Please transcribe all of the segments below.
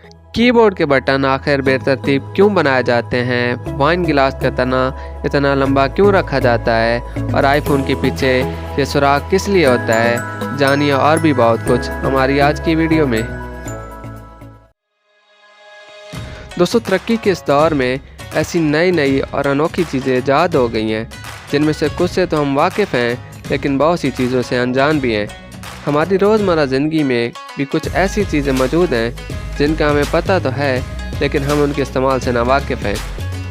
Keyboard के button आखिर बेतरतीब क्यों बनाए जाते हैं, वाइन गिलास का तना इतना लंबा क्यों रखा जाता है और आईफोन के पीछे ये सुराख किस लिए होता है, जानिए और भी बहुत कुछ हमारी आज की वीडियो में। दोस्तों, तरक्की के इस दौर में ऐसी नई नई और अनोखी चीज़ें ईजाद हो गई हैं जिनमें से कुछ से तो हम वाकिफ़ हैं, लेकिन बहुत सी चीज़ों से अनजान भी हैं। हमारी रोज़मर्रा ज़िंदगी में भी कुछ ऐसी चीज़ें मौजूद हैं जिनका हमें पता तो है, लेकिन हम उनके इस्तेमाल से नावाकिफ़ हैं।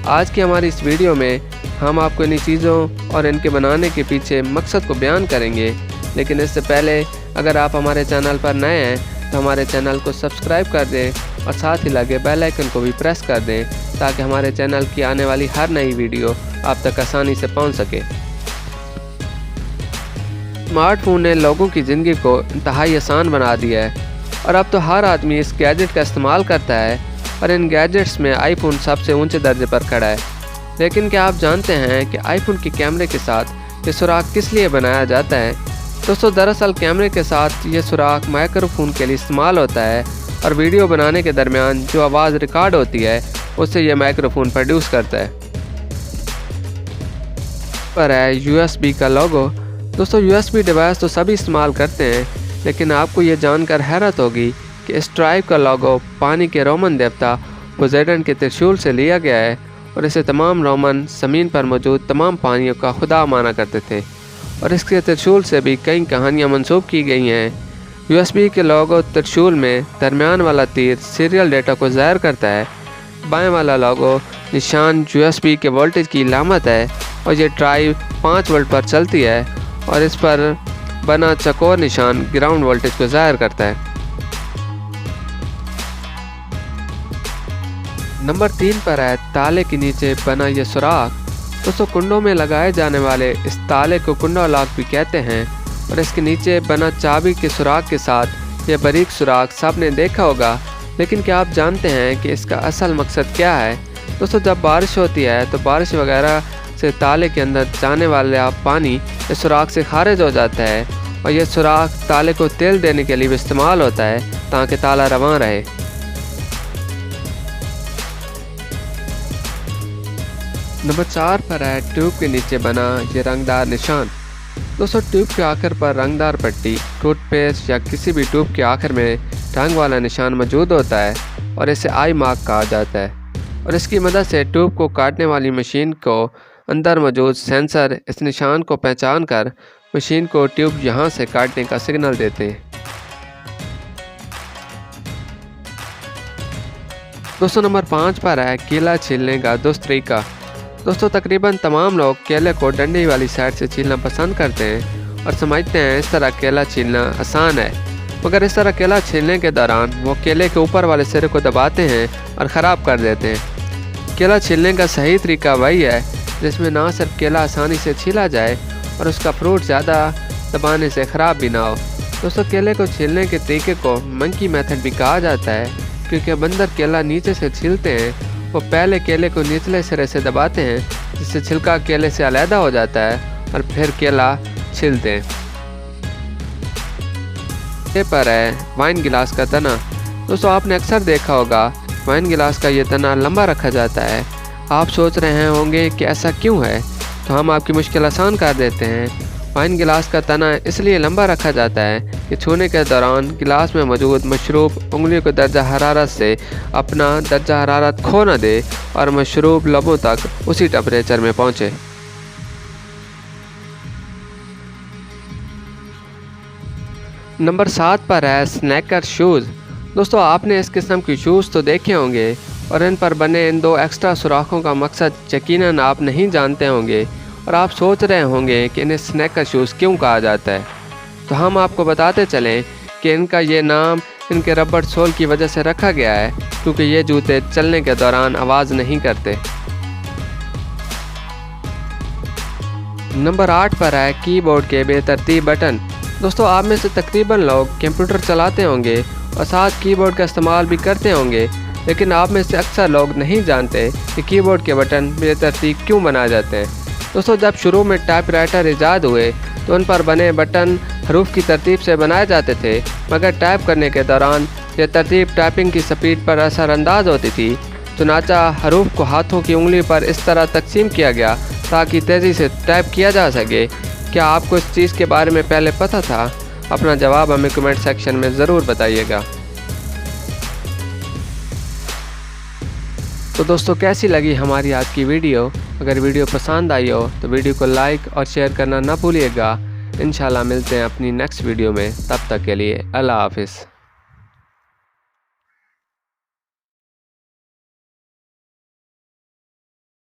आज की हमारी इस वीडियो में हम आपको इन्हीं चीज़ों और इनके बनाने के पीछे मकसद को बयान करेंगे। लेकिन इससे पहले अगर आप हमारे चैनल पर नए हैं तो हमारे चैनल को सब्सक्राइब कर दें और साथ ही लगे बेल आइकन को भी प्रेस कर दें ताकि हमारे चैनल की आने वाली हर नई वीडियो आप तक आसानी से पहुंच सके। स्मार्टफोन ने लोगों की ज़िंदगी को इंतहाई आसान बना दिया है और अब तो हर आदमी इस गैजेट का इस्तेमाल करता है और इन गैजेट्स में आईफोन सबसे ऊंचे दर्जे पर खड़ा है। लेकिन क्या आप जानते हैं कि आईफोन के कैमरे के साथ ये सुराख किस लिए बनाया जाता है? दोस्तों, दरअसल कैमरे के साथ ये सुराख माइक्रोफोन के लिए इस्तेमाल होता है और वीडियो बनाने के दरमियान जो आवाज़ रिकॉर्ड होती है उससे ये माइक्रोफोन प्रोड्यूस करता है। पर है USB का लोगो। दोस्तों, USB डिवाइस तो सभी इस्तेमाल करते हैं, लेकिन आपको ये जानकर हैरत होगी कि इस ट्राइब का लोगो पानी के रोमन देवता पोसेडन के त्रिशूल से लिया गया है और इसे तमाम रोमन ज़मीन पर मौजूद तमाम पानियों का खुदा माना करते थे और इसके त्रिशूल से भी कई कहानियाँ मंसूब की गई हैं। USB के लोगो त्रिशूल में दरमियान वाला तीर सीरियल डेटा को ज़ाहिर करता है। बाएं वाला लोगो निशान USB के वोल्टेज की अलामत है और ये ट्राइब 5 वोल्ट पर चलती है और इस पर बना चकोर निशान ग्राउंड वोल्टेज को ज़ाहिर करता है। नंबर 3 पर है ताले के नीचे बना ये सुराख। दोस्तों, कुंडों में लगाए जाने वाले इस ताले को कुंडा लॉक भी कहते हैं और इसके नीचे बना चाबी के सुराख के साथ ये बारीक सुराख सबने देखा होगा। लेकिन क्या आप जानते हैं कि इसका असल मकसद क्या है? दोस्तों, जब बारिश होती है तो बारिश वगैरह से ताले के अंदर जाने वाला पानी इस सुराख से खारिज हो जाता है और यह सुराख ताले को तेल देने के लिए भी इस्तेमाल होता है ताकि ताला रवां रहे। नंबर 4 पर है ट्यूब के नीचे बना ये रंगदार निशान। दोस्तों, ट्यूब के आखिर पर रंगदार पट्टी, टूथपेस्ट या किसी भी ट्यूब के आखिर में रंग वाला निशान मौजूद होता है और इसे आई मार्क कहा जाता है और इसकी मदद से ट्यूब को काटने वाली मशीन को अंदर मौजूद सेंसर इस निशान को पहचान कर मशीन को ट्यूब यहाँ से काटने का सिग्नल देते हैं। दोस्तों, नंबर 5 पर है केला छीलने का दुरुस्त तरीका। दोस्तों, तकरीबन तमाम लोग केले को डंडी वाली साइड से छीलना पसंद करते हैं और समझते हैं इस तरह केला छीलना आसान है, मगर इस तरह केला छीलने के दौरान वो केले के ऊपर वाले सिरे को दबाते हैं और ख़राब कर देते हैं। केला छीलने का सही तरीका वही है जिसमें ना सिर्फ केला आसानी से छीला जाए और उसका फ्रूट ज़्यादा दबाने से ख़राब भी ना हो। दोस्तों, केले को छीलने के तरीके को मंकी मेथड भी कहा जाता है क्योंकि बंदर केला नीचे से छीलते हैं। वो पहले केले को निचले सिरे से दबाते हैं जिससे छिलका केले से अलहदा हो जाता है और फिर केला छीलते हैं। ये पर है वाइन गिलास का तना। दोस्तों, आपने अक्सर देखा होगा वाइन गिलास का ये तना लंबा रखा जाता है। आप सोच रहे होंगे कि ऐसा क्यों है, तो हम आपकी मुश्किल आसान कर देते हैं। वाइन गिलास का तना इसलिए लंबा रखा जाता है कि छूने के दौरान गिलास में मौजूद मशरूब उंगलियों को दर्जा हरारत से अपना दर्जा हरारत खो न दे और मशरूब लबों तक उसी टेम्परेचर में पहुँचे। नंबर 7 पर है स्नैकर शूज़। दोस्तों, आपने इस किस्म की शूज़ तो देखे होंगे और इन पर बने इन 2 एक्स्ट्रा सुराखों का मकसद यकीनन आप नहीं जानते होंगे और आप सोच रहे होंगे कि इन्हें स्नैकर शूज़ क्यों कहा जाता है। तो हम आपको बताते चलें कि इनका ये नाम इनके रबड़ सोल की वजह से रखा गया है क्योंकि ये जूते चलने के दौरान आवाज़ नहीं करते। नंबर 8 पर है कीबोर्ड के बेतरतीब बटन। दोस्तों, आप में से तकरीबन लोग कंप्यूटर चलाते होंगे और साथ कीबोर्ड का इस्तेमाल भी करते होंगे, लेकिन आप में से अक्सर लोग नहीं जानते कि कीबोर्ड के बटन बेतरतीब क्यों बनाए जाते हैं। दोस्तों, जब शुरू में टाइपराइटर ईजाद हुए तो उन पर बने बटन हरूफ की तरतीब से बनाए जाते थे, मगर टाइप करने के दौरान यह तरतीब टाइपिंग की स्पीड पर असरअंदाज होती थी। चुनाचा हरूफ को हाथों की उंगली पर इस तरह तकसीम किया गया ताकि तेज़ी से टाइप किया जा सके। क्या आपको इस चीज़ के बारे में पहले पता था? अपना जवाब हमें कमेंट सेक्शन में ज़रूर बताइएगा। तो दोस्तों, कैसी लगी हमारी आज की वीडियो? अगर वीडियो पसंद आई हो तो वीडियो को लाइक और शेयर करना ना भूलिएगा। इंशाल्लाह मिलते हैं अपनी नेक्स्ट वीडियो में, तब तक के लिए अल्लाह हाफिज़।